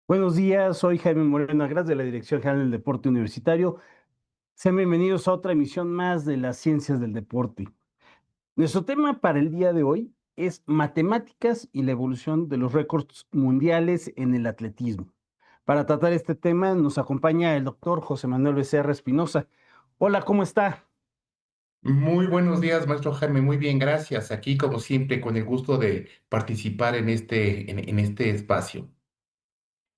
Buenos días, soy Jaime Moreno Agras de la Dirección General del Deporte Universitario. Sean bienvenidos a otra emisión más de las ciencias del deporte. Nuestro tema para el día de hoy es matemáticas y la evolución de los récords mundiales en el atletismo. Para tratar este tema nos acompaña el doctor José Manuel Becerra Espinosa. Hola, ¿cómo está? Muy buenos días, maestro Jaime. Muy bien, gracias. Aquí, como siempre, con el gusto de participar en este espacio.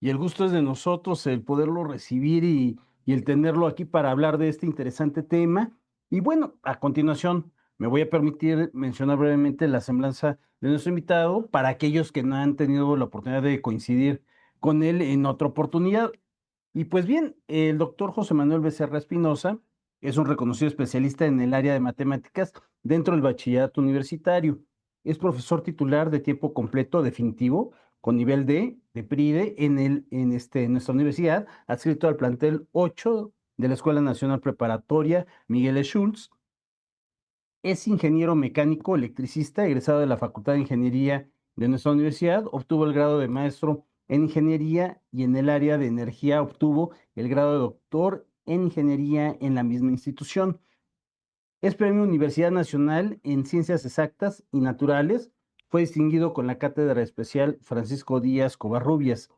Y el gusto es de nosotros el poderlo recibir y el tenerlo aquí para hablar de este interesante tema. Y bueno, a continuación me voy a permitir mencionar brevemente la semblanza de nuestro invitado para aquellos que no han tenido la oportunidad de coincidir con él en otra oportunidad. Y pues bien, el doctor José Manuel Becerra Espinosa es un reconocido especialista en el área de matemáticas dentro del bachillerato universitario. Es profesor titular de tiempo completo definitivo con nivel D de PRIDE en nuestra universidad, adscrito al plantel 8 de la Escuela Nacional Preparatoria Miguel E. Schultz. Es ingeniero mecánico electricista, egresado de la Facultad de Ingeniería de nuestra universidad. Obtuvo el grado de maestro en ingeniería y en el área de energía obtuvo el grado de doctor en ingeniería en la misma institución. Es premio Universidad Nacional en Ciencias Exactas y Naturales. Fue distinguido con la Cátedra Especial Francisco Díaz Covarrubias.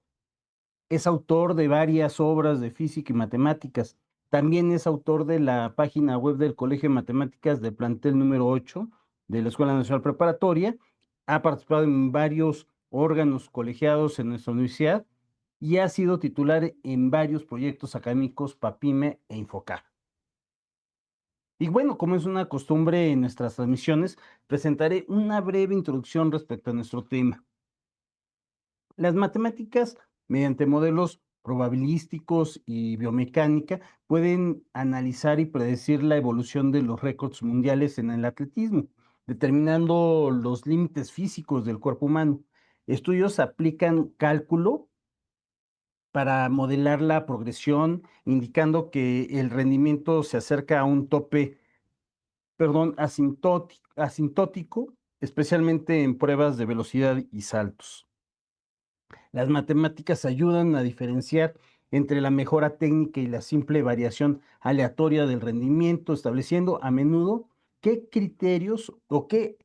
Es autor de varias obras de física y matemáticas. También es autor de la página web del Colegio de Matemáticas del plantel número 8 de la Escuela Nacional Preparatoria. Ha participado en varios órganos colegiados en nuestra universidad y ha sido titular en varios proyectos académicos PAPIME e Infoca. Y bueno, como es una costumbre en nuestras transmisiones, presentaré una breve introducción respecto a nuestro tema. Las matemáticas, mediante modelos probabilísticos y biomecánica, pueden analizar y predecir la evolución de los récords mundiales en el atletismo, determinando los límites físicos del cuerpo humano. Estudios aplican cálculo para modelar la progresión, indicando que el rendimiento se acerca a un tope, perdón, asintótico, especialmente en pruebas de velocidad y saltos. Las matemáticas ayudan a diferenciar entre la mejora técnica y la simple variación aleatoria del rendimiento, estableciendo a menudo qué criterios o qué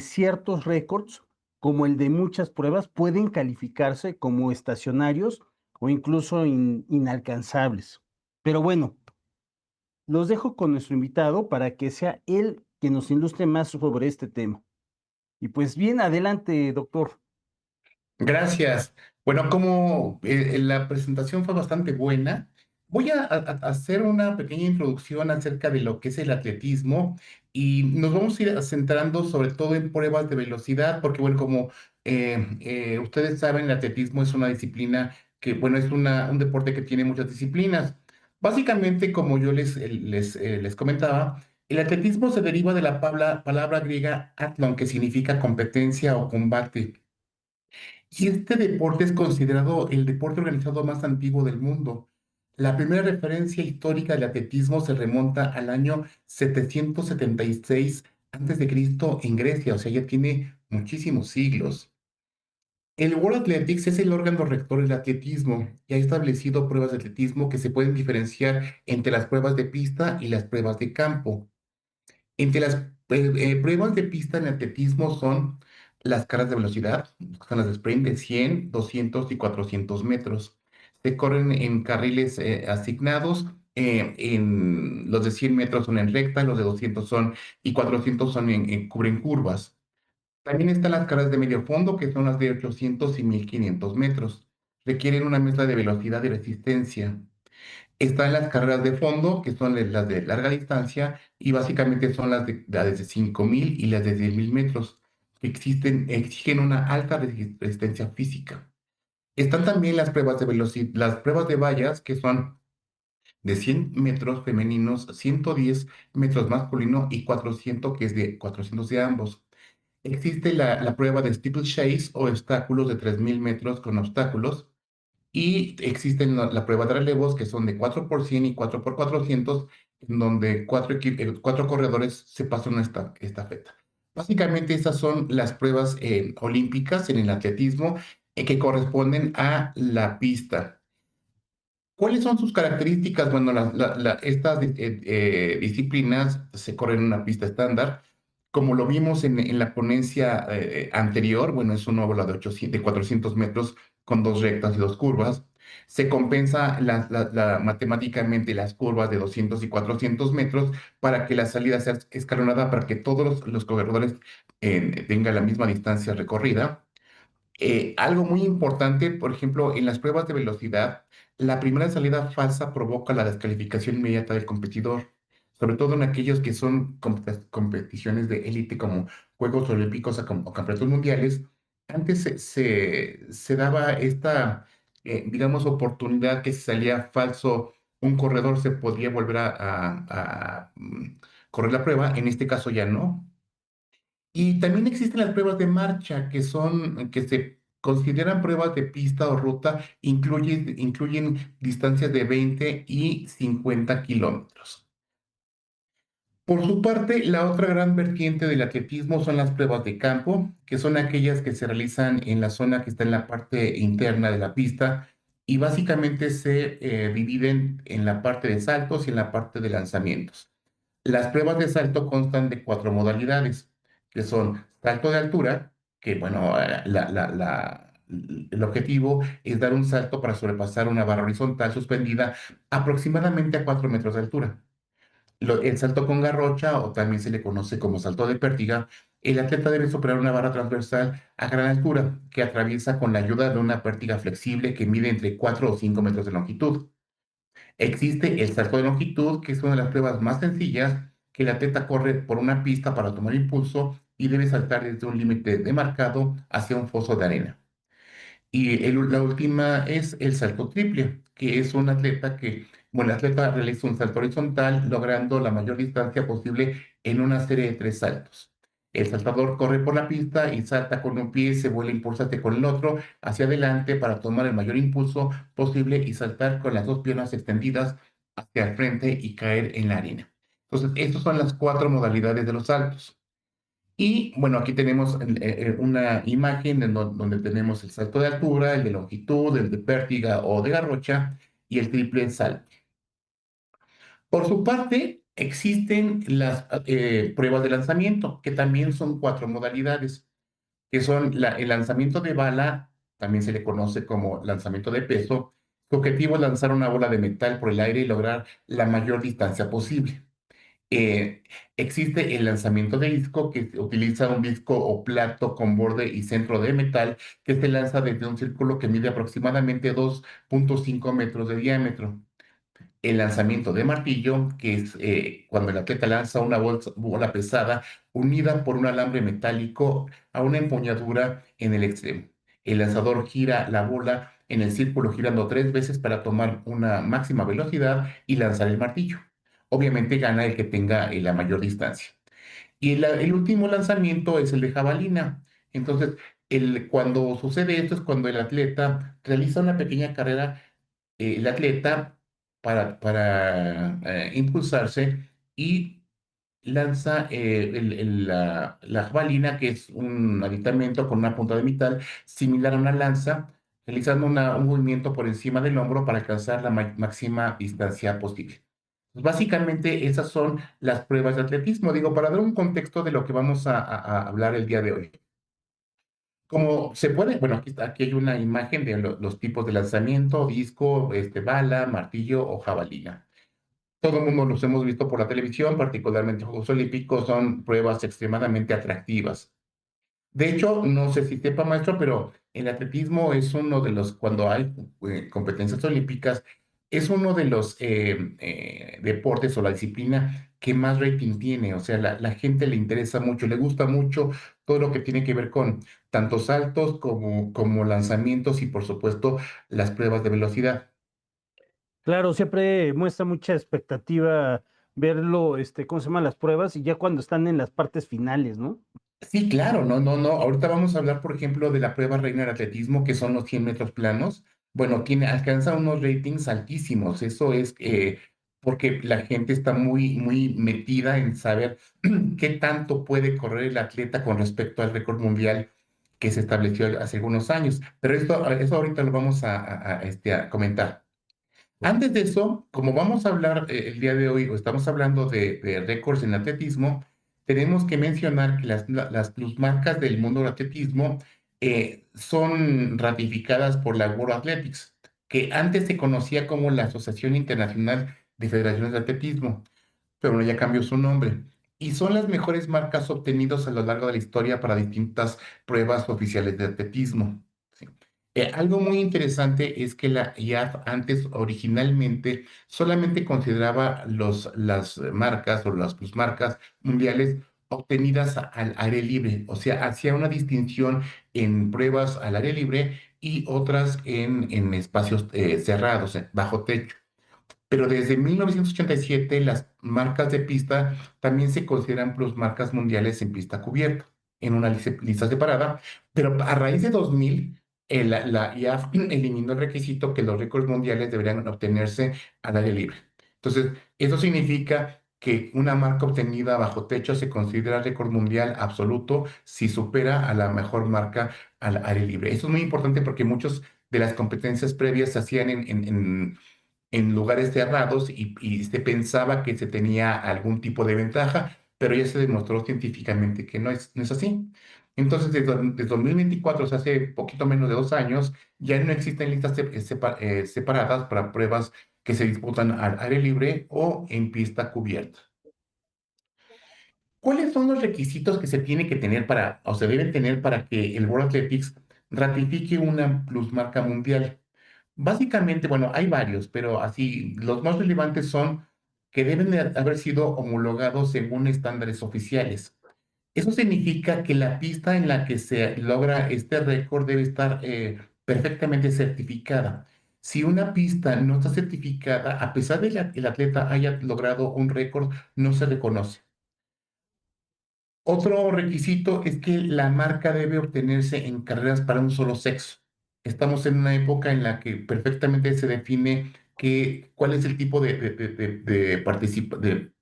ciertos récords, como el de muchas pruebas, pueden calificarse como estacionarios o incluso inalcanzables. Pero bueno, los dejo con nuestro invitado para que sea él quien nos ilustre más sobre este tema. Y pues bien, adelante, doctor. Gracias. Bueno, como la presentación fue bastante buena, voy a hacer una pequeña introducción acerca de lo que es el atletismo y nos vamos a ir centrando sobre todo en pruebas de velocidad, porque bueno, como ustedes saben, el atletismo es una disciplina que, bueno, es un deporte que tiene muchas disciplinas. Básicamente, como yo les comentaba, el atletismo se deriva de la palabra griega atlon, que significa competencia o combate. Y este deporte es considerado el deporte organizado más antiguo del mundo. La primera referencia histórica del atletismo se remonta al año 776 a.C. en Grecia, o sea, ya tiene muchísimos siglos. El World Athletics es el órgano rector del atletismo y ha establecido pruebas de atletismo que se pueden diferenciar entre las pruebas de pista y las pruebas de campo. Entre las pruebas de pista en atletismo son las carreras de velocidad, son las de sprint de 100, 200 y 400 metros. Se corren en carriles asignados. En los de 100 metros son en recta, los de 200 son y 400 son cubren curvas. También están las carreras de medio fondo, que son las de 800 y 1500 metros. Requieren una mezcla de velocidad y resistencia. Están las carreras de fondo, que son las de larga distancia, y básicamente son las de 5000 y las de 10.000 metros, que exigen una alta resistencia física. Están también las pruebas de velocidad, las pruebas de vallas, que son de 100 metros femeninos, 110 metros masculino y 400, que es de 400 de ambos. Existe la prueba de steeplechase o obstáculos de 3000 metros con obstáculos, y existen la prueba de relevos, que son de 4 por 100 y 4 por 400, en donde cuatro corredores se pasan una estafeta. Básicamente, estas son las pruebas olímpicas en el atletismo. que corresponden a la pista. ¿Cuáles son sus características? Bueno, estas disciplinas se corren en una pista estándar. Como lo vimos en la ponencia anterior, bueno, es una bola de 800, de 400 metros con dos rectas y dos curvas. Se compensa matemáticamente las curvas de 200 y 400 metros para que la salida sea escalonada, para que todos los corredores tengan la misma distancia recorrida. Algo muy importante, por ejemplo, en las pruebas de velocidad, la primera salida falsa provoca la descalificación inmediata del competidor, sobre todo en aquellos que son competiciones de élite como Juegos Olímpicos o Campeonatos Mundiales. Antes se daba esta, digamos, oportunidad que si salía falso un corredor se podía volver a correr la prueba. En este caso ya no. Y también existen las pruebas de marcha, que se consideran pruebas de pista o ruta, incluyen distancias de 20 y 50 kilómetros. Por su parte, la otra gran vertiente del atletismo son las pruebas de campo, que son aquellas que se realizan en la zona que está en la parte interna de la pista y básicamente se dividen en la parte de saltos y en la parte de lanzamientos. Las pruebas de salto constan de cuatro modalidades, que son salto de altura, que bueno, el objetivo es dar un salto para sobrepasar una barra horizontal suspendida aproximadamente a 4 metros de altura. El salto con garrocha, o también se le conoce como salto de pértiga, el atleta debe superar una barra transversal a gran altura, que atraviesa con la ayuda de una pértiga flexible que mide entre 4 o 5 metros de longitud. Existe el salto de longitud, que es una de las pruebas más sencillas, que el atleta corre por una pista para tomar impulso y debe saltar desde un límite demarcado hacia un foso de arena. Y la última es el salto triple, que es un atleta que, bueno, el atleta realiza un salto horizontal logrando la mayor distancia posible en una serie de tres saltos. El saltador corre por la pista y salta con un pie, se vuelve impulsante con el otro hacia adelante para tomar el mayor impulso posible y saltar con las dos piernas extendidas hacia el frente y caer en la arena. Entonces, estas son las cuatro modalidades de los saltos. Y bueno, aquí tenemos una imagen donde tenemos el salto de altura, el de longitud, el de pértiga o de garrocha y el triple salto. Por su parte, existen las pruebas de lanzamiento, que también son cuatro modalidades, que son el lanzamiento de bala, también se le conoce como lanzamiento de peso. Su objetivo es lanzar una bola de metal por el aire y lograr la mayor distancia posible. Eh, Existe el lanzamiento de disco, que utiliza un disco o plato con borde y centro de metal que se lanza desde un círculo que mide aproximadamente 2,5 metros de diámetro. El lanzamiento de martillo, que es cuando el atleta lanza una bola pesada unida por un alambre metálico a una empuñadura en el extremo. El lanzador gira la bola en el círculo girando 3 veces para tomar una máxima velocidad y lanzar el martillo. Obviamente gana el que tenga la mayor distancia. Y el último lanzamiento es el de jabalina. Entonces, cuando sucede esto es cuando el atleta realiza una pequeña carrera, el atleta para impulsarse y lanza la jabalina, que es un aditamento con una punta de metal similar a una lanza, realizando un movimiento por encima del hombro para alcanzar la máxima distancia posible. Pues básicamente esas son las pruebas de atletismo, digo, para dar un contexto de lo que vamos a hablar el día de hoy. Como se puede, bueno, aquí hay una imagen de los tipos de lanzamiento: disco, bala, martillo o jabalina. Todo el mundo los hemos visto por la televisión, particularmente Juegos Olímpicos, son pruebas extremadamente atractivas. De hecho, no sé si sepa, maestro, pero el atletismo es uno de los, cuando hay competencias olímpicas, es uno de los deportes o la disciplina que más rating tiene. O sea, la gente le interesa mucho, le gusta mucho todo lo que tiene que ver con tanto saltos como lanzamientos y, por supuesto, las pruebas de velocidad. Claro, siempre muestra mucha expectativa verlo, ¿cómo se llaman las pruebas? Y ya cuando están en las partes finales, ¿no? Sí, claro, no, no, no. Ahorita vamos a hablar, por ejemplo, de la prueba reina del atletismo, que son los 100 metros planos. Bueno, alcanza unos ratings altísimos. Eso es porque la gente está muy, muy metida en saber qué tanto puede correr el atleta con respecto al récord mundial. que se estableció hace algunos años. Pero eso ahorita lo vamos a comentar. Antes de eso, como vamos a hablar el día de hoy, o estamos hablando de récords en atletismo, tenemos que mencionar que las plusmarcas del mundo del atletismo son ratificadas por la World Athletics, que antes se conocía como la Asociación Internacional de Federaciones de Atletismo, pero bueno, ya cambió su nombre. Y son las mejores marcas obtenidas a lo largo de la historia para distintas pruebas oficiales de atletismo. ¿Sí? Algo muy interesante es que la IAF antes originalmente solamente consideraba las marcas o las plusmarcas mundiales obtenidas al aire libre, o sea, hacía una distinción en pruebas al aire libre y otras en espacios cerrados, bajo techo. Pero desde 1987 las marcas de pista también se consideran plusmarcas mundiales en pista cubierta, en una lista separada, pero a raíz de 2000 la IAF eliminó el requisito que los récords mundiales deberían obtenerse al aire libre. Entonces, eso significa que una marca obtenida bajo techo se considera récord mundial absoluto si supera a la mejor marca al aire libre. Eso es muy importante porque muchas de las competencias previas se hacían en lugares cerrados y se pensaba que se tenía algún tipo de ventaja, pero ya se demostró científicamente que no es así. Entonces, desde 2024, o sea, hace poquito menos de 2 años, ya no existen listas separadas para pruebas que se disputan al aire libre o en pista cubierta. ¿Cuáles son los requisitos que se tiene que tener para, o se deben tener para que el World Athletics ratifique una plusmarca mundial? Básicamente, bueno, hay varios, pero así, los más relevantes son que deben de haber sido homologados según estándares oficiales. Eso significa que la pista en la que se logra este récord debe estar perfectamente certificada. Si una pista no está certificada, a pesar de que el atleta haya logrado un récord, no se reconoce. Otro requisito es que la marca debe obtenerse en carreras para un solo sexo. Estamos en una época en la que perfectamente se define cuál es el tipo de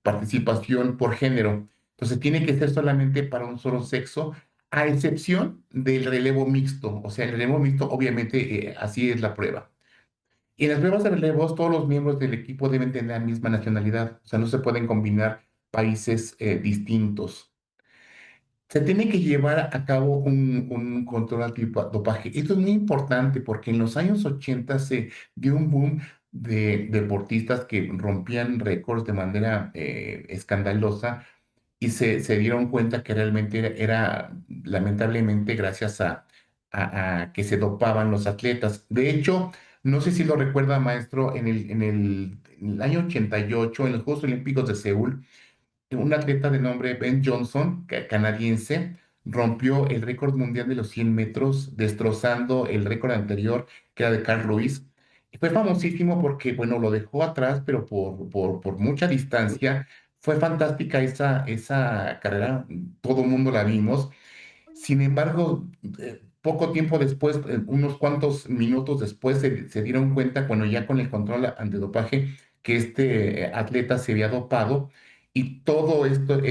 participación por género. Entonces, tiene que ser solamente para un solo sexo, a excepción del relevo mixto. O sea, el relevo mixto, obviamente, así es la prueba. Y en las pruebas de relevos, todos los miembros del equipo deben tener la misma nacionalidad. O sea, no se pueden combinar países distintos. Se tiene que llevar a cabo un control antidopaje. Esto es muy importante porque en los años 80 se dio un boom de deportistas que rompían récords de manera escandalosa y se dieron cuenta que realmente era lamentablemente gracias a que se dopaban los atletas. De hecho, no sé si lo recuerda, maestro, en el año 88, en los Juegos Olímpicos de Seúl, un atleta de nombre Ben Johnson, canadiense, rompió el récord mundial de los 100 metros, destrozando el récord anterior, que era de Carl Lewis. Y fue famosísimo porque, bueno, lo dejó atrás, pero por mucha distancia. Fue fantástica esa carrera, todo el mundo la vimos. Sin embargo, poco tiempo después, unos cuantos minutos después, se dieron cuenta, bueno, ya con el control antidopaje, que este atleta se había dopado y todo esto,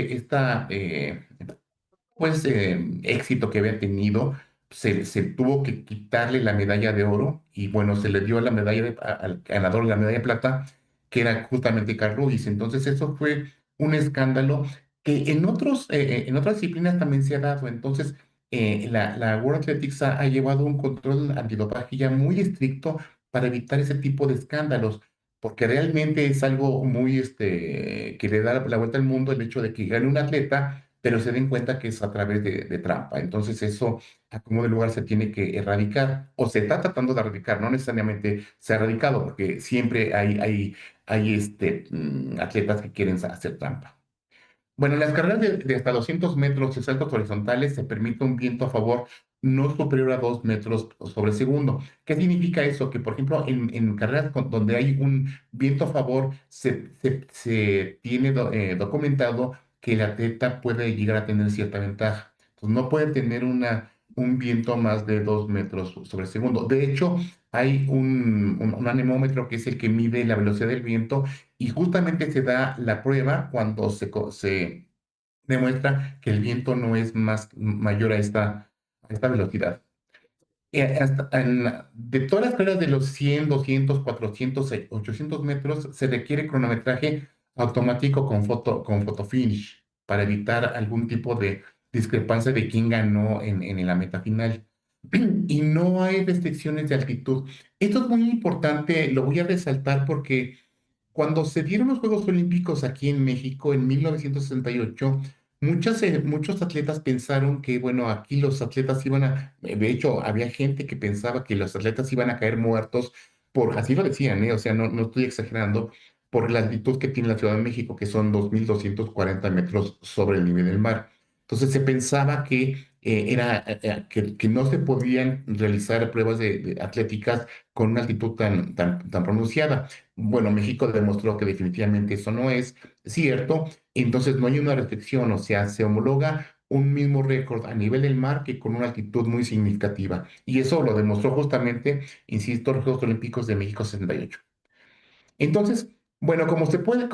pues, éxito que había tenido, se tuvo que quitarle la medalla de oro y, bueno, se le dio la al ganador de la medalla de plata, que era justamente Carl Lewis. Entonces, eso fue un escándalo que en otras disciplinas también se ha dado. Entonces, la World Athletics ha llevado un control antidopaje ya muy estricto para evitar ese tipo de escándalos, porque realmente es algo muy, que le da la vuelta al mundo el hecho de que gane un atleta, pero se den cuenta que es a través de trampa. Entonces, eso a como de lugar se tiene que erradicar, o se está tratando de erradicar, no necesariamente se ha erradicado, porque siempre hay atletas que quieren hacer trampa. Bueno, en las carreras de hasta 200 metros de saltos horizontales se permite un viento a favor no superior a 2 metros sobre segundo. ¿Qué significa eso? Que, por ejemplo, en carreras donde hay un viento a favor, se tiene documentado que el atleta puede llegar a tener cierta ventaja. Entonces, no puede tener un viento a más de 2 metros sobre segundo. De hecho, hay un anemómetro que es el que mide la velocidad del viento y justamente se da la prueba cuando se demuestra que el viento no es mayor a esta velocidad. De todas las carreras de los 100, 200, 400, 800 metros, se requiere cronometraje automático con photo finish para evitar algún tipo de discrepancia de quién ganó en la meta final. Y no hay restricciones de altitud. Esto es muy importante, lo voy a resaltar porque cuando se dieron los Juegos Olímpicos aquí en México en 1968, muchos atletas pensaron que, bueno, aquí los atletas iban de hecho, había gente que pensaba que los atletas iban a caer muertos así lo decían, ¿eh? O sea, no estoy exagerando, por la altitud que tiene la Ciudad de México, que son 2.240 metros sobre el nivel del mar. Entonces se pensaba que no se podían realizar pruebas de atléticas con una altitud tan pronunciada. Bueno, México demostró que definitivamente eso no es cierto, entonces no hay una restricción, o sea, se homologa un mismo récord a nivel del mar que con una altitud muy significativa. Y eso lo demostró justamente, insisto, los Juegos Olímpicos de México 68. Entonces, bueno, como se puede,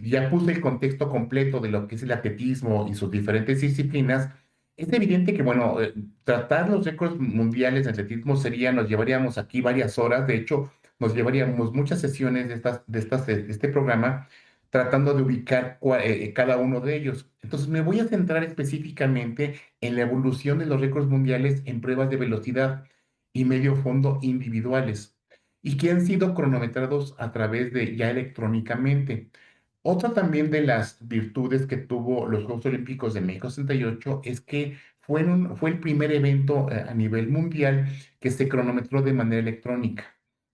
ya puse el contexto completo de lo que es el atletismo y sus diferentes disciplinas, es evidente que, bueno, tratar los récords mundiales de atletismo nos llevaríamos aquí varias horas, de hecho, nos llevaríamos muchas sesiones de este programa tratando de ubicar cada uno de ellos. Entonces, me voy a centrar específicamente en la evolución de los récords mundiales en pruebas de velocidad y medio fondo individuales y que han sido cronometrados a través de ya electrónicamente. Otra también de las virtudes que tuvo los Juegos Olímpicos de México 68 es que fue el primer evento a nivel mundial que se cronometró de manera electrónica.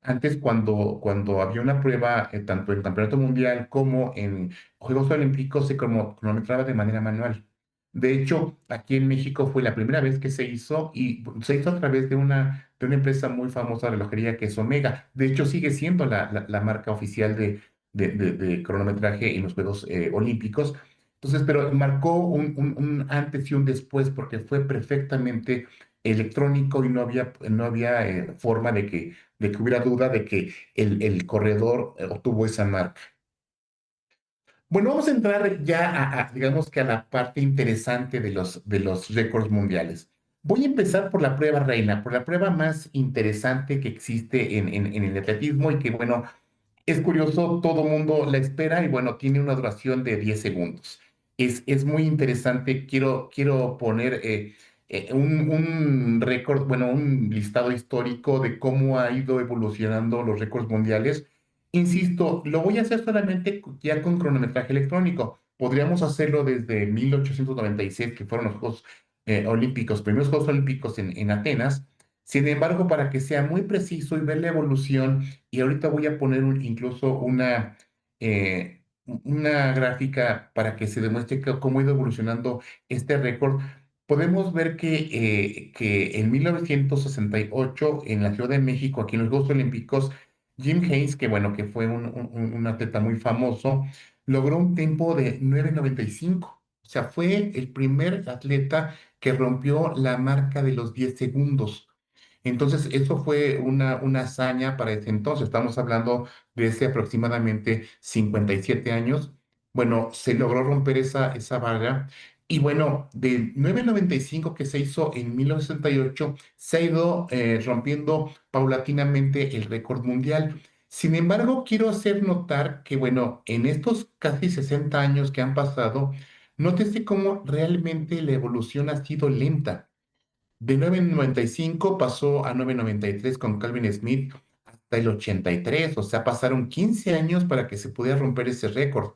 Antes, cuando había una prueba, tanto en Campeonato Mundial como en Juegos Olímpicos, se cronometraba de manera manual. De hecho, aquí en México fue la primera vez que se hizo y se hizo a través de una empresa muy famosa de relojería que es Omega. De hecho, sigue siendo la marca oficial de cronometraje en los Juegos Olímpicos. Entonces, pero marcó un antes y un después porque fue perfectamente electrónico y no había forma de que hubiera duda de que el corredor obtuvo esa marca. Bueno, vamos a entrar ya digamos que a la parte interesante de los récords mundiales. Voy a empezar por la prueba reina, por la prueba más interesante que existe en el atletismo y que, bueno, es curioso, todo mundo la espera y, bueno, tiene una duración de 10 segundos. Es muy interesante, quiero poner un récord, bueno, un listado histórico de cómo ha ido evolucionando los récords mundiales. Insisto, lo voy a hacer solamente ya con cronometraje electrónico. Podríamos hacerlo desde 1896, que fueron los Juegos Olímpicos, primeros Juegos Olímpicos en Atenas. Sin embargo, para que sea muy preciso y ver la evolución, y ahorita voy a poner incluso una gráfica para que se demuestre cómo ha ido evolucionando este récord. Podemos ver que en 1968, en la Ciudad de México, aquí en los Juegos Olímpicos, Jim Hayes, que, bueno, que fue un atleta muy famoso, logró un tiempo de 9:95. O sea, fue el primer atleta que rompió la marca de los 10 segundos. Entonces, eso fue una hazaña para ese entonces. Estamos hablando de hace aproximadamente 57 años. Bueno, se logró romper esa barra. Y, bueno, de 9.95 que se hizo en 1968, se ha ido rompiendo paulatinamente el récord mundial. Sin embargo, quiero hacer notar que, bueno, en estos casi 60 años que han pasado, nótese cómo realmente la evolución ha sido lenta. De 9.95 pasó a 9.93 con Calvin Smith hasta el 83, o sea, pasaron 15 años para que se pudiera romper ese récord.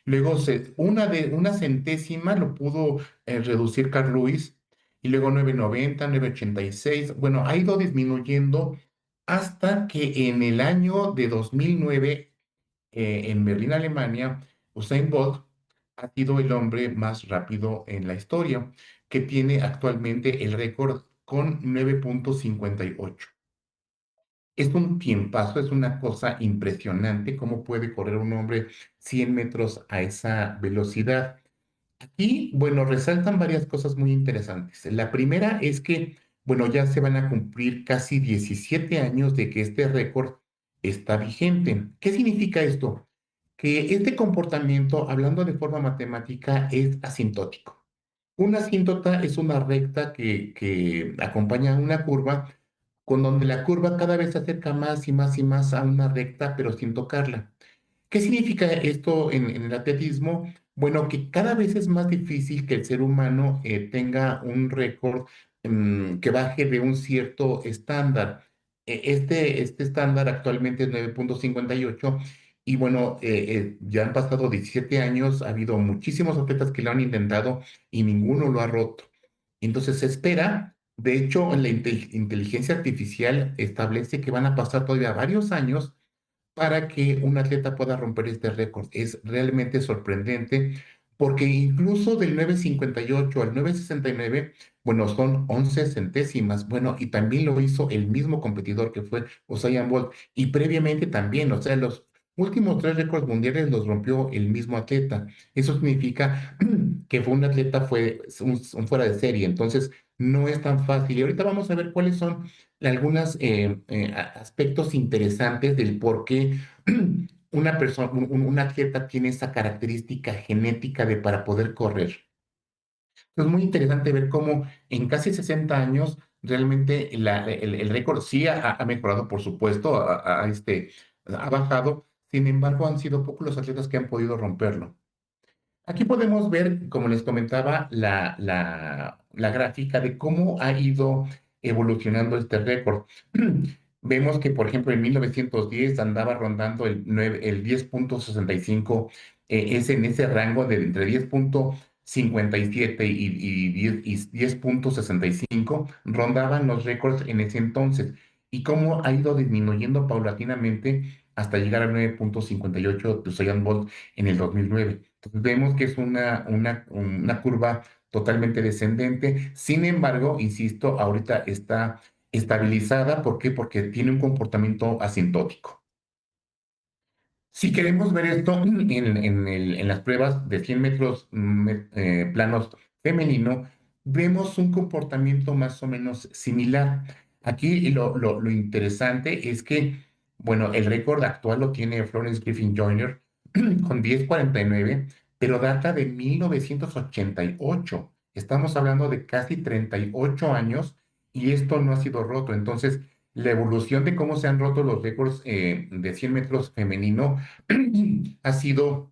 Luego una centésima lo pudo reducir Carl Lewis, y luego 9.90, 9.86. Bueno, ha ido disminuyendo hasta que en el año de 2009, en Berlín, Alemania, Usain Bolt ha sido el hombre más rápido en la historia, que tiene actualmente el récord con 9.58. Es un tiempazo, es una cosa impresionante cómo puede correr un hombre 100 metros a esa velocidad. Y, bueno, resaltan varias cosas muy interesantes. La primera es que, bueno, ya se van a cumplir casi 17 años de que este récord está vigente. ¿Qué significa esto? Que este comportamiento, hablando de forma matemática, es asintótico. Una asíntota es una recta que acompaña una curva, con donde la curva cada vez se acerca más y más y más a una recta, pero sin tocarla. ¿Qué significa esto en el atletismo? Bueno, que cada vez es más difícil que el ser humano tenga un récord que baje de un cierto estándar. Este estándar actualmente es 9,58 y bueno, ya han pasado 17 años, ha habido muchísimos atletas que lo han intentado y ninguno lo ha roto. Entonces se espera, de hecho, la inteligencia artificial establece que van a pasar todavía varios años para que un atleta pueda romper este récord. Es realmente sorprendente porque incluso del 9,58 al 9,69, bueno, son 11 centésimas. Bueno, y también lo hizo el mismo competidor que fue Usain Bolt. Y previamente también, o sea, los últimos tres récords mundiales los rompió el mismo atleta. Eso significa que fue un atleta, fue un fuera de serie. Entonces, no es tan fácil. Y ahorita vamos a ver cuáles son algunos aspectos interesantes del por qué una persona, un atleta tiene esa característica genética de para poder correr. Es muy interesante ver cómo en casi 60 años realmente el récord sí ha mejorado, por supuesto, ha bajado. Sin embargo, han sido pocos los atletas que han podido romperlo. Aquí podemos ver, como les comentaba, la gráfica de cómo ha ido evolucionando este récord. Vemos que, por ejemplo, en 1910 andaba rondando el 10,65, es en ese rango de entre 10,57 y 10,65, rondaban los récords en ese entonces. Y cómo ha ido disminuyendo paulatinamente hasta llegar al 9,58 de Usain Bolt en el 2009. Entonces vemos que es una curva totalmente descendente. Sin embargo, insisto, ahorita está estabilizada. ¿Por qué? Porque tiene un comportamiento asintótico. Si queremos ver esto en las pruebas de 100 metros planos femenino, vemos un comportamiento más o menos similar. Aquí lo interesante es que, bueno, el récord actual lo tiene Florence Griffin Joyner con 10,49, pero data de 1988. Estamos hablando de casi 38 años y esto no ha sido roto. Entonces, la evolución de cómo se han roto los récords de 100 metros femenino ha sido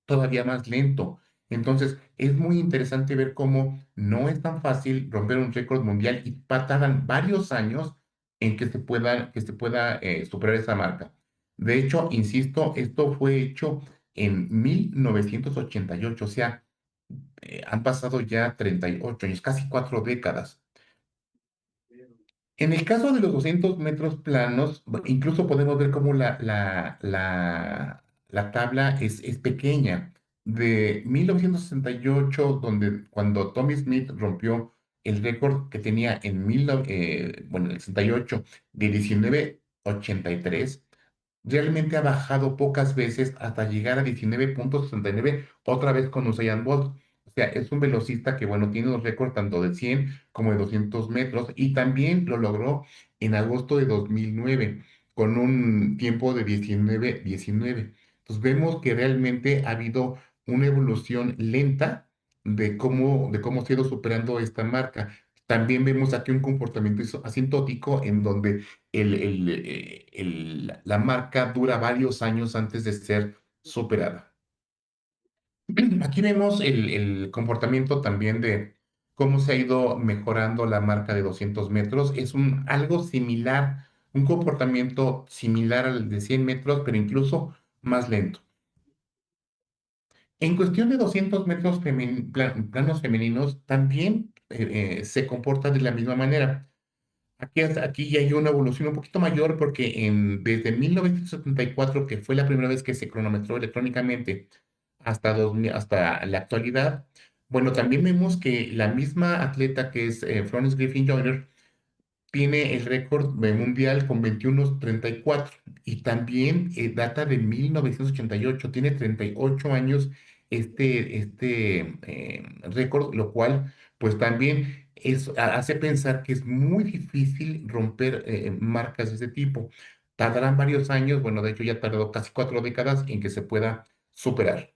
todavía más lento. Entonces, es muy interesante ver cómo no es tan fácil romper un récord mundial y tardan varios años en que se pueda superar esa marca. De hecho, insisto, esto fue hecho en 1988, o sea, han pasado ya 38 años, casi 4 décadas. En el caso de los 200 metros planos, incluso podemos ver cómo la tabla es pequeña. De 1968, cuando Tommy Smith rompió el récord que tenía bueno, el 68 de 19,83, realmente ha bajado pocas veces hasta llegar a 19,69 otra vez con Usain Bolt. O sea, es un velocista que, bueno, tiene los récords tanto de 100 como de 200 metros y también lo logró en agosto de 2009 con un tiempo de 19:19. Entonces vemos que realmente ha habido una evolución lenta de cómo se ha ido superando esta marca. También vemos aquí un comportamiento asintótico en donde la marca dura varios años antes de ser superada. Aquí vemos el comportamiento también de cómo se ha ido mejorando la marca de 200 metros. Es algo similar, un comportamiento similar al de 100 metros, pero incluso más lento. En cuestión de 200 metros planos femeninos, también se comporta de la misma manera. Aquí ya hay una evolución un poquito mayor porque desde 1974, que fue la primera vez que se cronometró electrónicamente, hasta la actualidad, bueno, también vemos que la misma atleta que es Florence Griffin Joyner tiene el récord mundial con 21,34 y también data de 1988, tiene 38 años récord, lo cual pues también hace pensar que es muy difícil romper marcas de ese tipo. Tardarán varios años, bueno, de hecho ya tardó casi 4 décadas en que se pueda superar.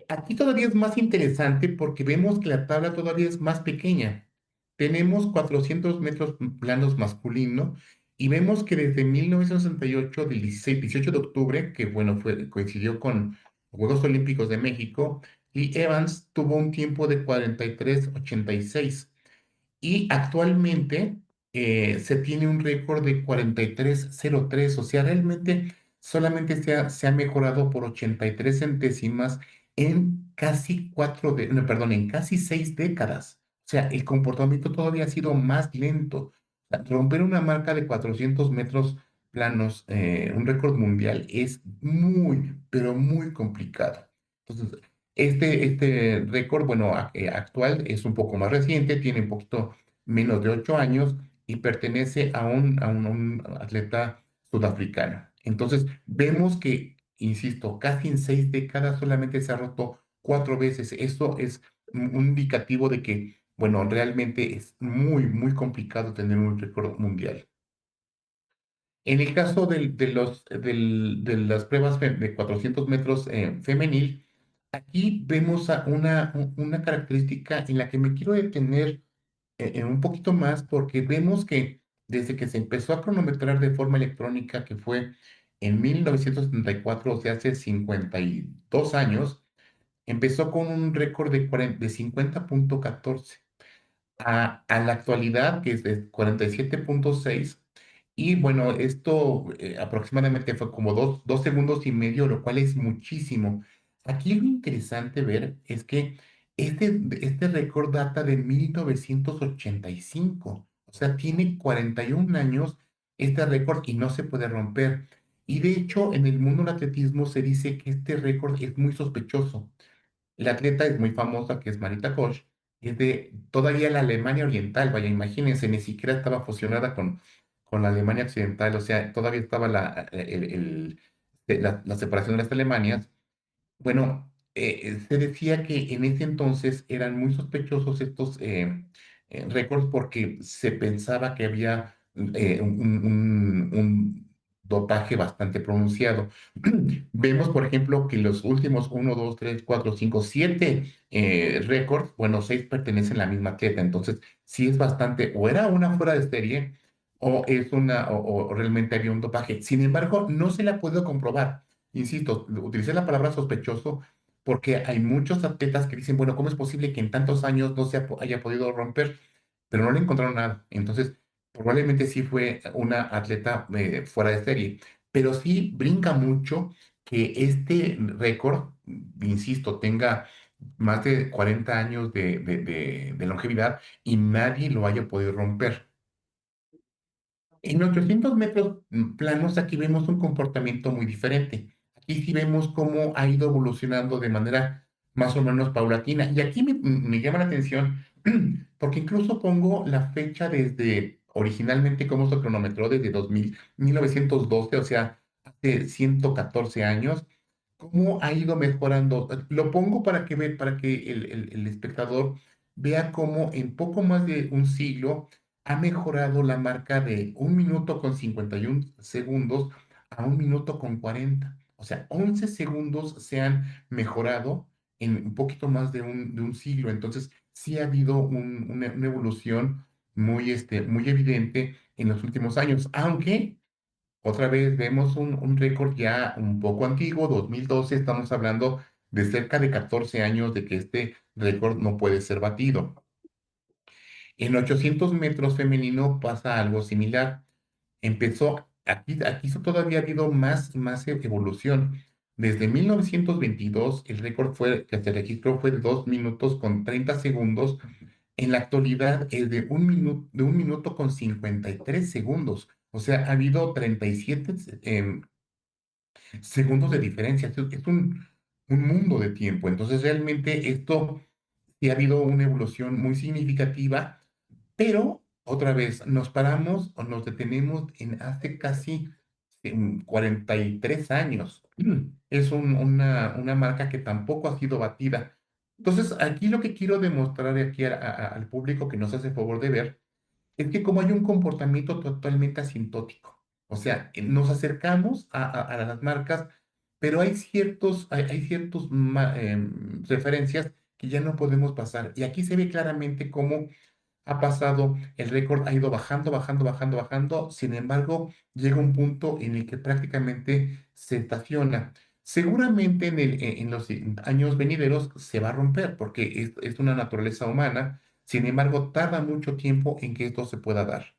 Aquí todavía es más interesante porque vemos que la tabla todavía es más pequeña. Tenemos 400 metros planos masculino y vemos que desde 1968, del 18 de octubre, que bueno, coincidió con Juegos Olímpicos de México, y Evans tuvo un tiempo de 43:86. Y actualmente se tiene un récord de 43:03, o sea, realmente solamente se ha mejorado por 83 centésimas en casi no, perdón, en casi 6 décadas. O sea, el comportamiento todavía ha sido más lento. O sea, romper una marca de 400 metros planos, un récord mundial, es muy, pero muy complicado. Entonces, este récord, bueno, actual es un poco más reciente, tiene un poquito menos de 8 años y pertenece a un atleta sudafricano. Entonces, vemos que, insisto, casi en 6 décadas solamente se ha roto 4 veces. Esto es un indicativo de que, bueno, realmente es muy, muy complicado tener un récord mundial. En el caso de las pruebas de 400 metros femenil, aquí vemos una característica en la que me quiero detener un poquito más porque vemos que desde que se empezó a cronometrar de forma electrónica, que fue en 1974, o sea, hace 52 años, empezó con un récord de 50,14 a la actualidad, que es de 47,6. Y bueno, esto aproximadamente fue como 2 segundos y medio, lo cual es muchísimo. Aquí lo interesante ver es que este récord data de 1985. O sea, tiene 41 años este récord y no se puede romper. Y de hecho, en el mundo del atletismo se dice que este récord es muy sospechoso. La atleta es muy famosa, que es Marita Koch, es de todavía la Alemania Oriental, vaya, imagínense, ni siquiera estaba fusionada con la Alemania Occidental, o sea, todavía estaba la separación de las Alemanias. Bueno, se decía que en ese entonces eran muy sospechosos estos récords porque se pensaba que había un dopaje bastante pronunciado. Vemos, por ejemplo, que los últimos 1, 2, 3, 4, 5, 7 récords, bueno, 6 pertenecen a la misma atleta, entonces sí es bastante, o era una fuera de serie, o realmente había un dopaje. Sin embargo, no se la puedo comprobar. Insisto, utilicé la palabra sospechoso porque hay muchos atletas que dicen, bueno, ¿cómo es posible que en tantos años no haya podido romper? Pero no le encontraron nada. Entonces, probablemente sí fue una atleta fuera de serie, pero sí brinca mucho que este récord, insisto, tenga más de 40 años de longevidad y nadie lo haya podido romper. En 800 metros planos, aquí vemos un comportamiento muy diferente. Aquí sí vemos cómo ha ido evolucionando de manera más o menos paulatina. Y aquí me llama la atención porque incluso pongo la fecha desde originalmente cómo se cronometró desde 1912, o sea, hace 114 años, cómo ha ido mejorando. Lo pongo para que el espectador vea cómo en poco más de un siglo ha mejorado la marca de 1 minuto con 51 segundos a 1 minuto con 40. O sea, 11 segundos se han mejorado en un poquito más de un siglo. Entonces, sí ha habido una evolución muy evidente en los últimos años, aunque otra vez vemos un récord ya un poco antiguo, 2012, estamos hablando de cerca de 14 años de que este récord no puede ser batido. En 800 metros femenino pasa algo similar. Aquí todavía ha habido más evolución. Desde 1922, el récord que se registró fue de 2 minutos con 30 segundos. En la actualidad es de 1 minuto con 53 segundos. O sea, ha habido 37 segundos de diferencia. Es un mundo de tiempo. Entonces, realmente esto sí ha habido una evolución muy significativa, pero otra vez nos paramos o nos detenemos en hace casi 43 años. Es una marca que tampoco ha sido batida. Entonces, aquí lo que quiero demostrar aquí al público que nos hace favor de ver es que como hay un comportamiento totalmente asintótico, o sea, nos acercamos a las marcas pero hay ciertos referencias que ya no podemos pasar. Y aquí se ve claramente cómo ha pasado, el récord ha ido bajando, bajando, bajando, bajando. Sin embargo, llega un punto en el que prácticamente se estaciona. Seguramente en los años venideros se va a romper porque es una naturaleza humana. Sin embargo, tarda mucho tiempo en que esto se pueda dar.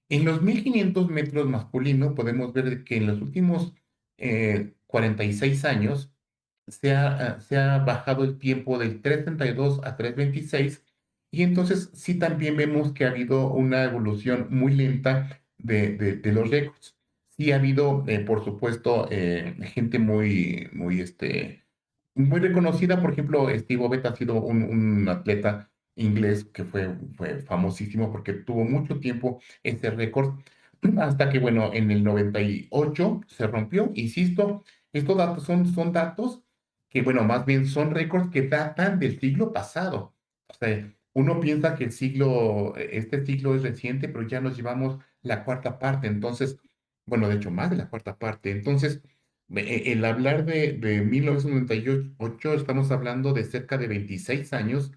En los 1500 metros masculino podemos ver que en los últimos 46 años se ha bajado el tiempo del 3:32 a 3:26 y entonces sí también vemos que ha habido una evolución muy lenta de los récords. Sí ha habido, por supuesto, gente muy reconocida. Por ejemplo, Steve Ovett ha sido un atleta inglés que fue famosísimo porque tuvo mucho tiempo ese récord, hasta que, bueno, en el 98 se rompió. Insisto, estos datos son datos que, bueno, más bien son récords que datan del siglo pasado. O sea, uno piensa que este siglo es reciente, pero ya nos llevamos la cuarta parte. Entonces, bueno, de hecho, más de la cuarta parte. Entonces, el hablar de 1998, estamos hablando de cerca de 26 años,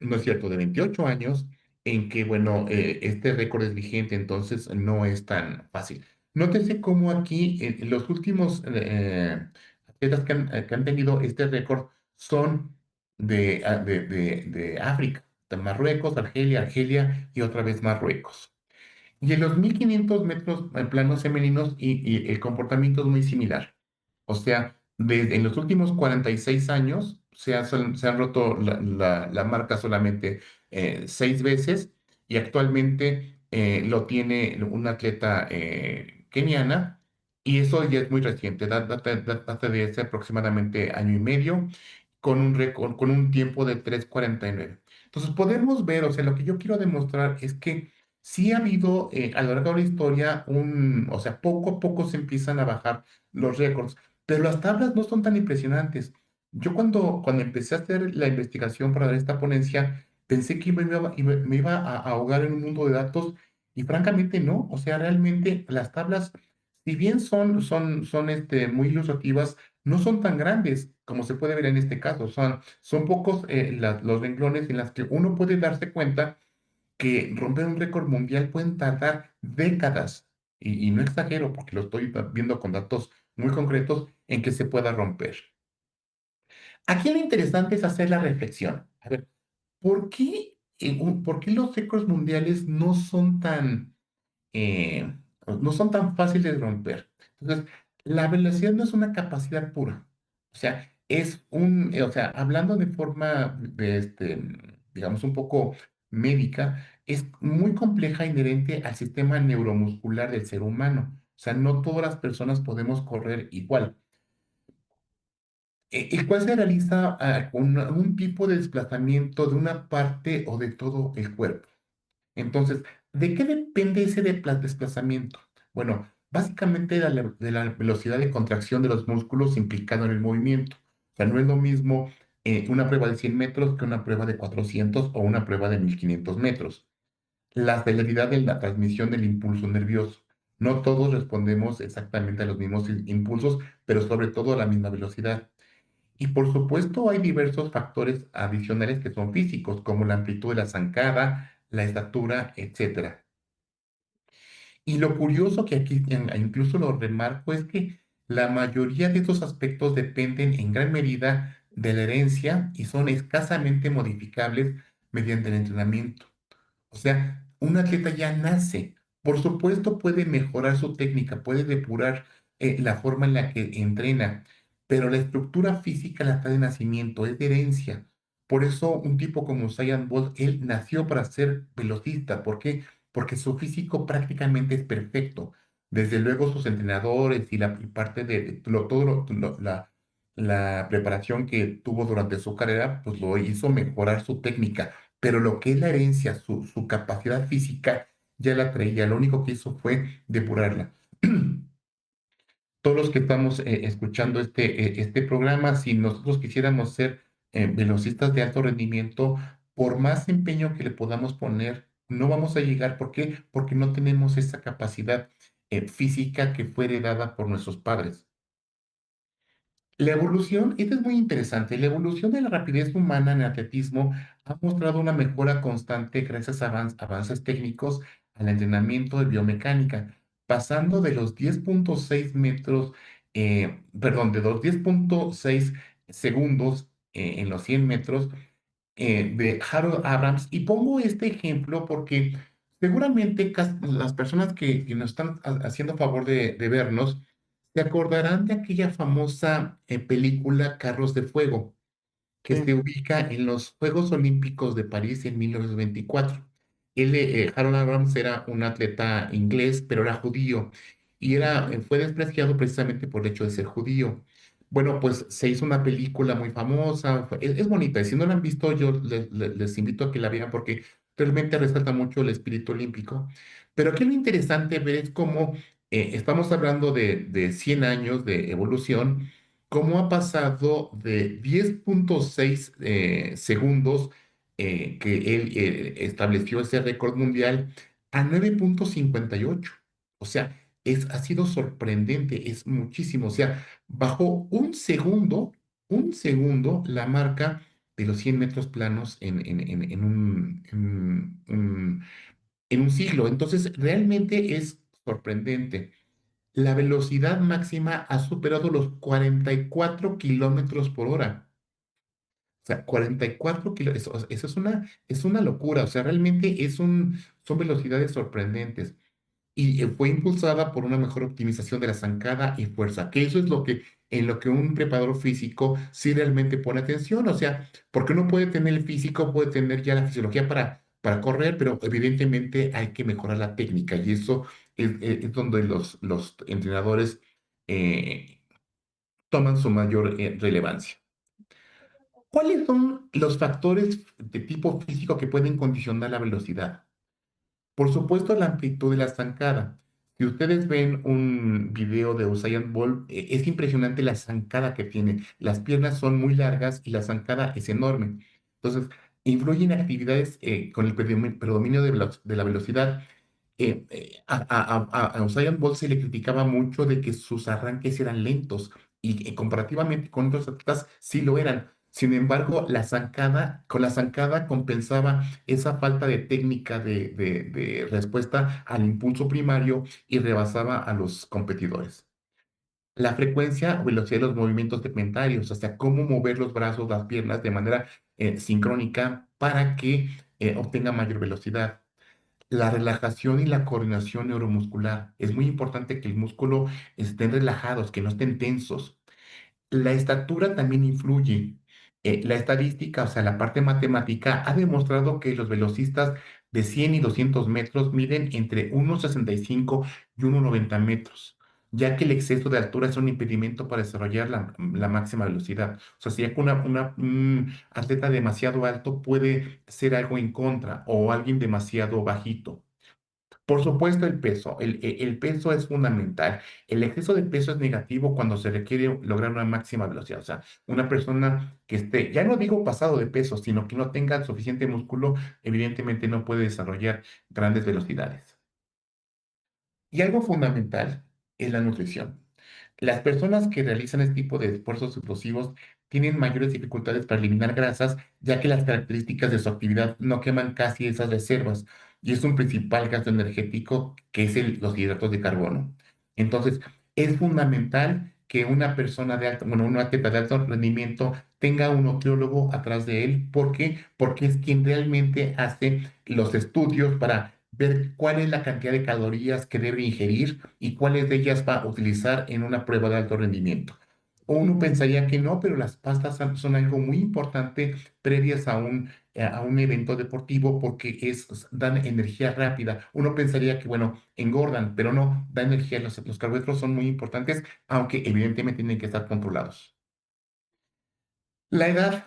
no es cierto, de 28 años, en que, bueno, este récord es vigente, entonces no es tan fácil. Nótese cómo aquí los últimos atletas que han tenido este récord son de África, de Marruecos, Argelia y otra vez Marruecos. Y en los 1500 metros en planos femeninos y el comportamiento es muy similar. O sea, en los últimos 46 años se han roto la marca solamente 6 veces y actualmente lo tiene una atleta keniana y eso ya es muy reciente, data de hace aproximadamente año y medio con un récord, con un tiempo de 3:49. Entonces podemos ver, o sea, lo que yo quiero demostrar es que sí ha habido a lo largo de la historia o sea, poco a poco se empiezan a bajar los récords, pero las tablas no son tan impresionantes. Yo cuando empecé a hacer la investigación para dar esta ponencia, pensé que me iba a ahogar en un mundo de datos y francamente no. O sea, realmente las tablas, si bien son muy ilustrativas, no son tan grandes como se puede ver en este caso. Son pocos los renglones en las que uno puede darse cuenta que romper un récord mundial pueden tardar décadas, y no exagero porque lo estoy viendo con datos muy concretos en que se pueda romper. Aquí lo interesante es hacer la reflexión. A ver, ¿por qué los récords mundiales eh, no son tan fáciles de romper? Entonces, la velocidad no es una capacidad pura. O sea, o sea, hablando de forma, digamos, un poco médica, es muy compleja, inherente al sistema neuromuscular del ser humano. O sea, no todas las personas podemos correr igual. El cual se realiza con un tipo de desplazamiento de una parte o de todo el cuerpo. Entonces, ¿de qué depende ese desplazamiento? Bueno, básicamente de la velocidad de contracción de los músculos implicado en el movimiento. O sea, no es lo mismo una prueba de 100 metros que una prueba de 400 o una prueba de 1500 metros. La celeridad de la transmisión del impulso nervioso. No todos respondemos exactamente a los mismos impulsos, pero sobre todo a la misma velocidad. Y por supuesto hay diversos factores adicionales que son físicos, como la amplitud de la zancada, la estatura, etcétera. Y lo curioso que aquí incluso lo remarco es que la mayoría de estos aspectos dependen en gran medida de la herencia y son escasamente modificables mediante el entrenamiento. O sea, un atleta ya nace. Por supuesto, puede mejorar su técnica, puede depurar la forma en la que entrena, pero la estructura física la está de nacimiento, es de herencia. Por eso, un tipo como Usain Bolt, él nació para ser velocista. ¿Por qué? Porque su físico prácticamente es perfecto. Desde luego, sus entrenadores y y parte de la preparación que tuvo durante su carrera, pues lo hizo mejorar su técnica, pero lo que es la herencia, su capacidad física, ya la traía. Lo único que hizo fue depurarla. Todos los que estamos escuchando este programa, si nosotros quisiéramos ser velocistas de alto rendimiento, por más empeño que le podamos poner, no vamos a llegar. ¿Por qué? Porque no tenemos esa capacidad. física que fue heredada por nuestros padres. La evolución, esto es muy interesante, la evolución de la rapidez humana en el atletismo ha mostrado una mejora constante gracias a avances técnicos al entrenamiento de biomecánica, pasando de los 10,6 metros, de los 10,6 segundos en los 100 metros de Harold Abrams. Y pongo este ejemplo porque seguramente las personas que nos están haciendo favor de vernos se acordarán de aquella famosa película Carros de Fuego, que Sí, se ubica en los Juegos Olímpicos de París en 1924. Harold Abrams era un atleta inglés, pero era judío y fue despreciado precisamente por el hecho de ser judío. Bueno, pues se hizo una película muy famosa, es bonita, y si no la han visto, yo les invito a que la vean porque realmente resalta mucho el espíritu olímpico. Pero aquí lo interesante ver es cómo estamos hablando de 100 años de evolución, cómo ha pasado de 10,6 segundos que él estableció ese récord mundial a 9,58. O sea, ha sido sorprendente, es muchísimo. O sea, bajó un segundo la marca de los 100 metros planos en un siglo. Entonces, realmente es sorprendente. La velocidad máxima ha superado los 44 kilómetros por hora. O sea, 44 kilómetros, eso es una locura. O sea, realmente son velocidades sorprendentes. Y fue impulsada por una mejor optimización de la zancada y fuerza, que eso es en lo que un preparador físico sí realmente pone atención. O sea, porque uno puede tener el físico, puede tener ya la fisiología para correr, pero evidentemente hay que mejorar la técnica y eso es donde los entrenadores eh, toman su mayor relevancia. ¿Cuáles son los factores de tipo físico que pueden condicionar la velocidad? Por supuesto, la amplitud de la zancada. Si ustedes ven un video de Usain Bolt, es impresionante la zancada que tiene. Las piernas son muy largas y la zancada es enorme. Entonces, influyen actividades con el predominio de la velocidad. A Usain Bolt se le criticaba mucho de que sus arranques eran lentos y comparativamente con otros atletas sí lo eran. Sin embargo, con la zancada compensaba esa falta de técnica de respuesta al impulso primario y rebasaba a los competidores. La frecuencia o velocidad de los movimientos segmentarios, o sea, cómo mover los brazos, las piernas de manera sincrónica para que obtenga mayor velocidad. La relajación y la coordinación neuromuscular. Es muy importante que el músculo estén relajados, que no estén tensos. La estatura también influye. La estadística, o sea, la parte matemática, ha demostrado que los velocistas de 100 y 200 metros miden entre 1,65 y 1,90 metros, ya que el exceso de altura es un impedimento para desarrollar la máxima velocidad. O sea, si ya que un atleta demasiado alto puede ser algo en contra o alguien demasiado bajito. Por supuesto, el peso. El peso es fundamental. El exceso de peso es negativo cuando se requiere lograr una máxima velocidad. O sea, una persona que esté, ya no digo pasado de peso, sino que no tenga suficiente músculo, evidentemente no puede desarrollar grandes velocidades. Y algo fundamental es la nutrición. Las personas que realizan este tipo de esfuerzos explosivos tienen mayores dificultades para eliminar grasas, ya que las características de su actividad no queman casi esas reservas, y es un principal gasto energético que es los hidratos de carbono. Entonces, es fundamental que una persona un atleta de alto rendimiento tenga un nutriólogo atrás de él. ¿Por qué? Porque es quien realmente hace los estudios para ver cuál es la cantidad de calorías que debe ingerir y cuáles de ellas va a utilizar en una prueba de alto rendimiento. Uno pensaría que no, pero las pastas son algo muy importante previas a un evento deportivo porque dan energía rápida. Uno pensaría que, bueno, engordan, pero no, dan energía. Los carbohidratos son muy importantes, aunque evidentemente tienen que estar controlados. La edad.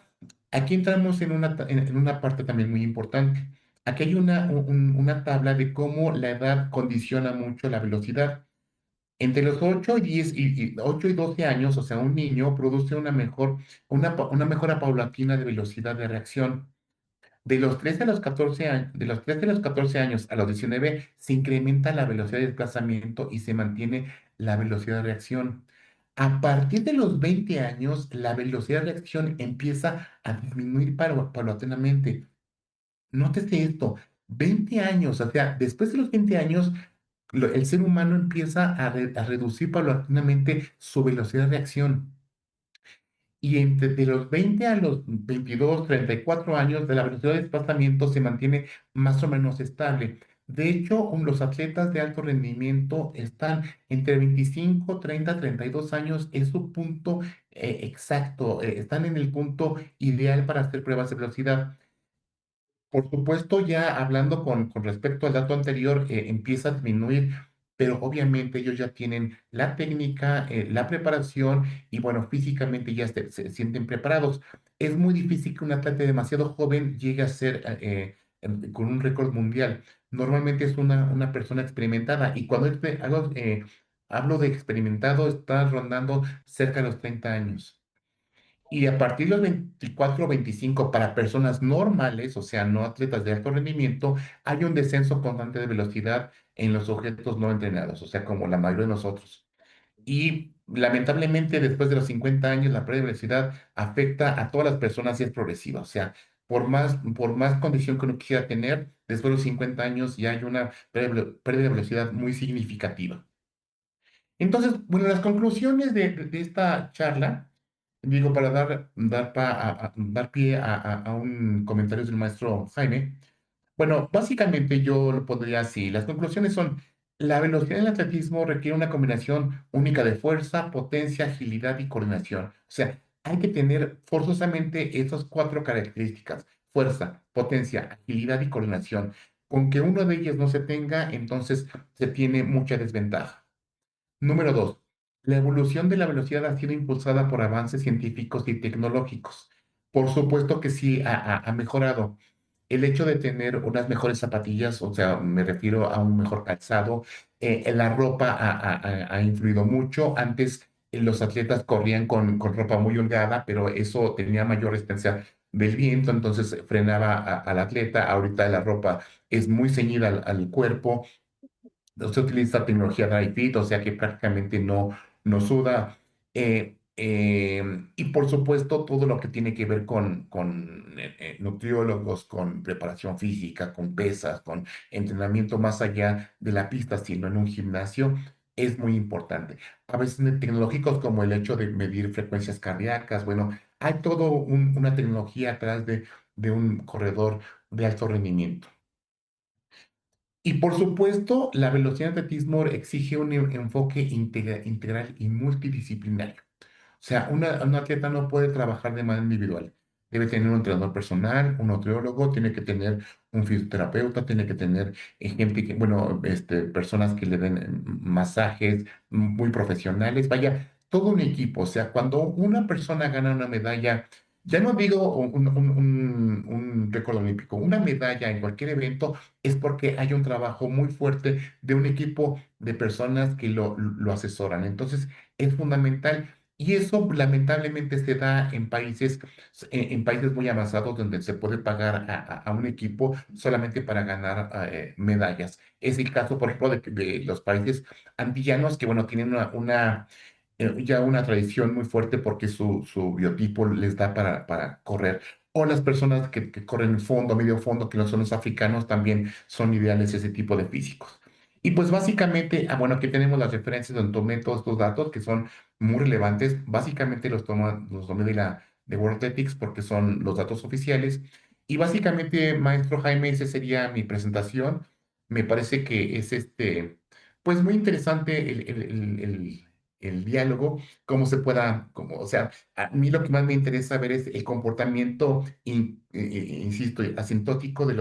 Aquí entramos en una parte también muy importante. Aquí hay una tabla de cómo la edad condiciona mucho la velocidad. Entre los 8 y 10 8 y 12 años, o sea, un niño produce una mejora paulatina de velocidad de reacción. De los 13 a los 14 años a los 19 se incrementa la velocidad de desplazamiento y se mantiene la velocidad de reacción. A partir de los 20 años, la velocidad de reacción empieza a disminuir paulatinamente. Nótese esto, 20 años, o sea, después de los 20 años, el ser humano empieza a reducir paulatinamente su velocidad de reacción. Y entre de los 20 a los 22, 34 años, de la velocidad de desplazamiento se mantiene más o menos estable. De hecho, los atletas de alto rendimiento están entre 25, 30, 32 años, es su punto exacto, están en el punto ideal para hacer pruebas de velocidad. Por supuesto, ya hablando con respecto al dato anterior, empieza a disminuir, pero obviamente ellos ya tienen la técnica, la preparación y bueno, físicamente ya se sienten preparados. Es muy difícil que un atleta demasiado joven llegue a ser con un récord mundial. Normalmente es una persona experimentada y cuando hablo de experimentado, está rondando cerca de los 30 años. Y a partir de los 24 o 25 para personas normales, o sea, no atletas de alto rendimiento, hay un descenso constante de velocidad en los objetos no entrenados, o sea, como la mayoría de nosotros. Y lamentablemente, después de los 50 años, la pérdida de velocidad afecta a todas las personas y es progresiva. O sea, por más condición que uno quisiera tener, después de los 50 años ya hay una pérdida de velocidad muy significativa. Entonces, bueno, las conclusiones de esta charla, digo, para dar pie a un comentario del maestro Jaime, bueno, básicamente yo lo pondría así. Las conclusiones son, la velocidad en el atletismo requiere una combinación única de fuerza, potencia, agilidad y coordinación. O sea, hay que tener forzosamente esas cuatro características, fuerza, potencia, agilidad y coordinación. Con que uno de ellas no se tenga, entonces se tiene mucha desventaja. Número dos, la evolución de la velocidad ha sido impulsada por avances científicos y tecnológicos. Por supuesto que sí ha mejorado. El hecho de tener unas mejores zapatillas, o sea, me refiero a un mejor calzado, la ropa ha influido mucho. Antes los atletas corrían con ropa muy holgada, pero eso tenía mayor resistencia del viento, entonces frenaba al atleta. Ahorita la ropa es muy ceñida al cuerpo, se utiliza tecnología dry fit, o sea que prácticamente no suda. Y por supuesto, todo lo que tiene que ver con nutriólogos, con preparación física, con pesas, con entrenamiento más allá de la pista, sino en un gimnasio, es muy importante. A veces tecnológicos como el hecho de medir frecuencias cardíacas, bueno, hay todo una tecnología atrás de un corredor de alto rendimiento. Y por supuesto, la velocidad de atletismo exige un enfoque integral y multidisciplinario. O sea, un atleta no puede trabajar de manera individual. Debe tener un entrenador personal, un nutriólogo, tiene que tener un fisioterapeuta, tiene que tener gente bueno, personas que le den masajes muy profesionales. Vaya, todo un equipo. O sea, cuando una persona gana una medalla, ya no digo un récord olímpico, una medalla en cualquier evento es porque hay un trabajo muy fuerte de un equipo de personas que lo asesoran. Entonces, es fundamental. Y eso lamentablemente se da en países muy avanzados donde se puede pagar a un equipo solamente para ganar medallas. Es el caso, por ejemplo, de los países andillanos que, bueno, tienen ya una tradición muy fuerte porque su biotipo les da para correr. O las personas que corren fondo, medio fondo, que no son los africanos, también son ideales ese tipo de físicos. Y pues básicamente, bueno, aquí tenemos las referencias donde tomé todos estos datos que son muy relevantes. Básicamente los tomé de World Athletics porque son los datos oficiales. Y básicamente, maestro Jaime, esa sería mi presentación. Me parece que es pues muy interesante el diálogo, cómo se pueda, o sea, a mí lo que más me interesa ver es el comportamiento, insisto, asintótico de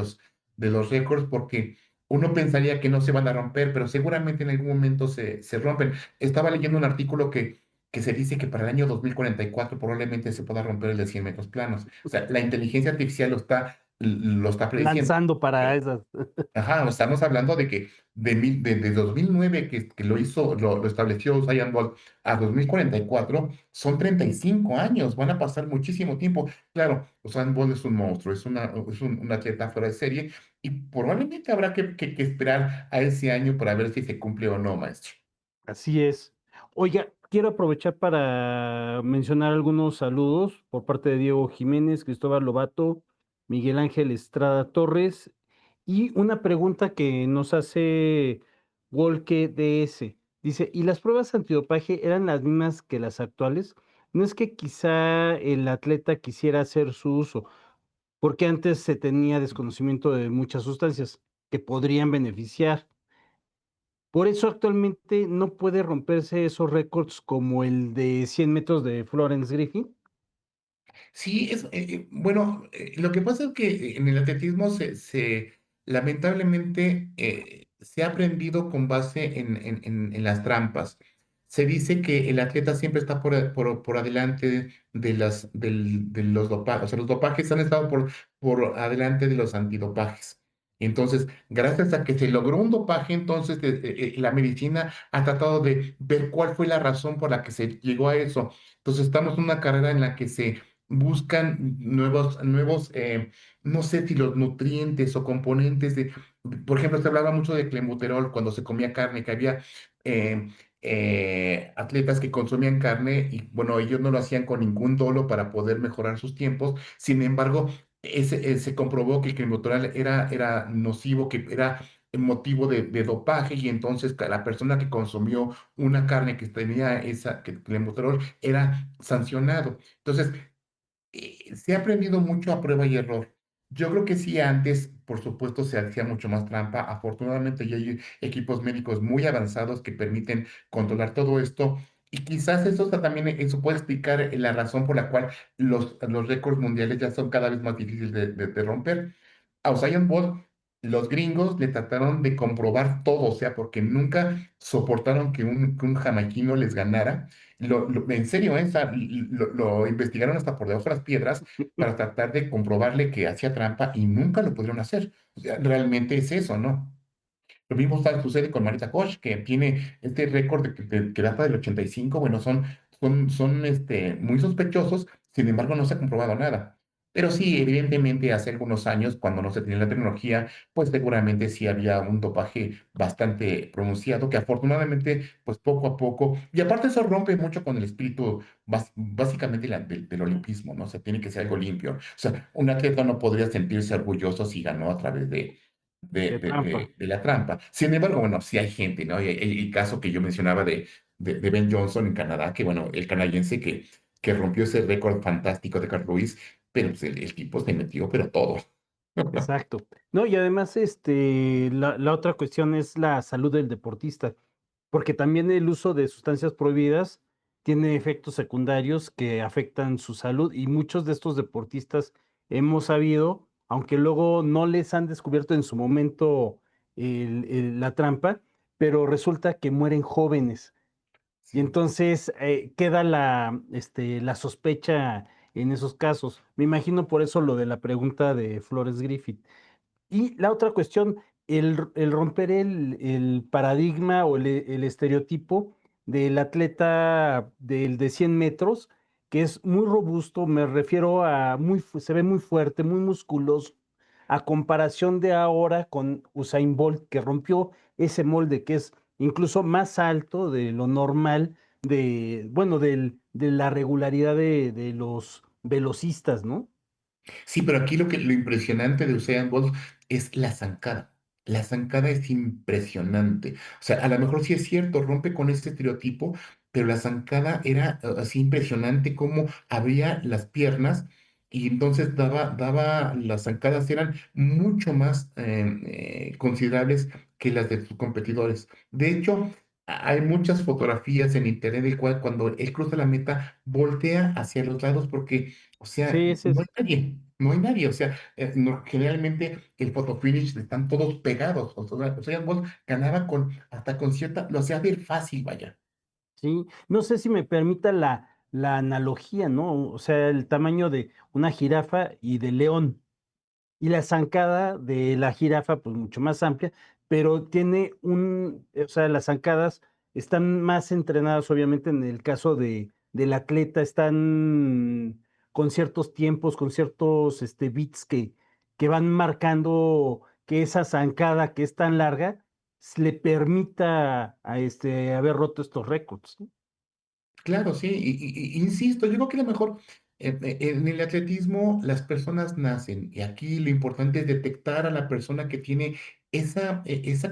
los récords, porque uno pensaría que no se van a romper, pero seguramente en algún momento se rompen. Estaba leyendo un artículo que se dice que para el año 2044 probablemente se pueda romper el de 100 metros planos. O sea, la inteligencia artificial lo está lo está prediciendo. lanzando para esas. Ajá, estamos hablando de que de 2009 que lo hizo, lo estableció Usain Bolt a 2044 son 35 años, van a pasar muchísimo tiempo. Claro, Usain Bolt es un monstruo, un atleta fuera de serie y probablemente habrá que esperar a ese año para ver si se cumple o no, maestro. Así es. Oiga, quiero aprovechar para mencionar algunos saludos por parte de Diego Jiménez, Cristóbal Lobato, Miguel Ángel Estrada Torres y una pregunta que nos hace Wolke DS. Dice, ¿y las pruebas antidopaje eran las mismas que las actuales? No es que quizá el atleta quisiera hacer su uso, porque antes se tenía desconocimiento de muchas sustancias que podrían beneficiar. Por eso actualmente no puede romperse esos récords como el de 100 metros de Florence Griffith. Sí, bueno, lo que pasa es que en el atletismo lamentablemente se ha aprendido con base en las trampas. Se dice que el atleta siempre está por adelante de los dopajes, o sea, los dopajes han estado por adelante de los antidopajes. Entonces, gracias a que se logró un dopaje, entonces la medicina ha tratado de ver cuál fue la razón por la que se llegó a eso. Entonces, estamos en una carrera en la que se buscan no sé si los nutrientes o componentes por ejemplo, se hablaba mucho de clenbuterol cuando se comía carne, que había eh, atletas que consumían carne y bueno, ellos no lo hacían con ningún dolo para poder mejorar sus tiempos. Sin embargo, se comprobó que el clenbuterol era nocivo, que era motivo de dopaje y entonces la persona que consumió una carne que tenía clenbuterol era sancionado. Entonces, se ha aprendido mucho a prueba y error. Yo creo que sí, antes, por supuesto, se hacía mucho más trampa. Afortunadamente, ya hay equipos médicos muy avanzados que permiten controlar todo esto. Y quizás también, eso puede explicar la razón por la cual los récords mundiales ya son cada vez más difíciles de romper. A Usain Bolt, los gringos le trataron de comprobar todo, o sea, porque nunca soportaron que un jamaiquino les ganara. En serio, lo investigaron hasta por debajo de las piedras para tratar de comprobarle que hacía trampa y nunca lo pudieron hacer. O sea, realmente es eso, ¿no? Lo mismo sucede con Marita Koch, que tiene este récord que data del 85. Bueno, son muy sospechosos, sin embargo, no se ha comprobado nada. Pero sí, evidentemente, hace algunos años, cuando no se tenía la tecnología, pues seguramente sí había un dopaje bastante pronunciado, que afortunadamente, pues poco a poco, y aparte eso rompe mucho con el espíritu básicamente del olimpismo, ¿no? O sea, tiene que ser algo limpio. O sea, un atleta no podría sentirse orgulloso si ganó a través De trampa. de la trampa. Sin embargo, bueno, sí hay gente, ¿no? El caso que yo mencionaba de Ben Johnson en Canadá, que bueno, el canadiense que rompió ese récord fantástico de Carl Lewis, pero pues, el tipo se metió, pero todo. Exacto. No, y además, la otra cuestión es la salud del deportista, porque también el uso de sustancias prohibidas tiene efectos secundarios que afectan su salud y muchos de estos deportistas hemos sabido, aunque luego no les han descubierto en su momento la trampa, pero resulta que mueren jóvenes. Y Sí. entonces queda la sospecha en esos casos. Me imagino por eso lo de la pregunta de Flores Griffith. Y la otra cuestión, el romper el paradigma o el estereotipo del atleta del de 100 metros, que es muy robusto, me refiero a se ve muy fuerte, muy musculoso, a comparación de ahora con Usain Bolt, que rompió ese molde, que es incluso más alto de lo normal, bueno, de la regularidad de los velocistas, ¿no? Sí, pero aquí lo impresionante de Usain Bolt es la zancada. La zancada es impresionante. O sea, a lo mejor sí es cierto, rompe con este estereotipo, pero la zancada era así impresionante como abría las piernas y entonces las zancadas eran mucho más considerables que las de sus competidores. De hecho, hay muchas fotografías en internet de cual cuando él cruza la meta voltea hacia los lados porque o sea, Sí, ese no hay es. nadie, no hay nadie. O sea, generalmente el photo finish están todos pegados. O sea, Bolt ganaba hasta con cierta, lo hacía ver fácil, vaya. Sí, no sé si me permita la analogía, ¿no? O sea, el tamaño de una jirafa y de león. y la zancada de la jirafa, pues mucho más amplia, pero tiene o sea, las zancadas están más entrenadas, obviamente, en el caso del atleta, están con ciertos tiempos, con ciertos beats que van marcando que esa zancada que es tan larga le permita haber roto estos récords, ¿no? Claro, sí, insisto, yo creo que a lo mejor en el atletismo las personas nacen y aquí lo importante es detectar a la persona que tiene esa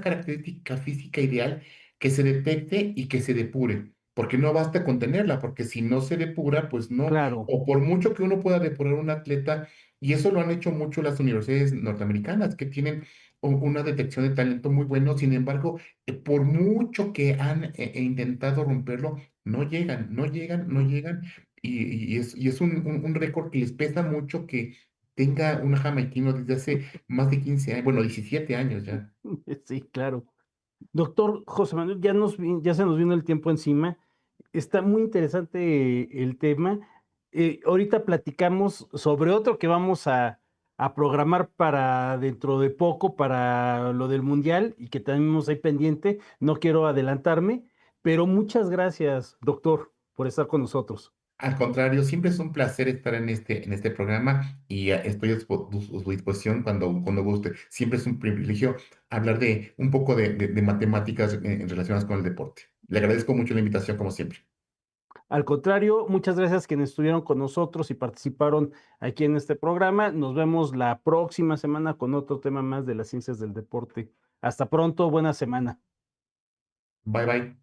característica física ideal, que se detecte y que se depure, porque no basta con tenerla, porque si no se depura, pues no, Claro, o por mucho que uno pueda depurar un atleta, y eso lo han hecho mucho las universidades norteamericanas, que tienen una detección de talento muy bueno, sin embargo, por mucho que han intentado romperlo, no llegan, no llegan, no no, llegan. Y es un récord que les pesa mucho que tenga una jamaiquino desde hace más de 15 años, bueno, 17 años ya. sí, claro. Doctor José Manuel, ya se nos vino el tiempo encima. Está muy interesante el tema. Ahorita platicamos sobre otro que vamos a programar para dentro de poco, para lo del Mundial, y que tenemos ahí pendiente. No quiero adelantarme, pero muchas gracias, doctor, por estar con nosotros. Al contrario, siempre es un placer estar en este programa y estoy a su disposición cuando guste. Siempre es un privilegio hablar de un poco de matemáticas relacionadas con el deporte. Le agradezco mucho la invitación, como siempre. Al contrario, muchas gracias quienes estuvieron con nosotros y participaron aquí en este programa. Nos vemos la próxima semana con otro tema más de las ciencias del deporte. Hasta pronto, buena semana. Bye bye.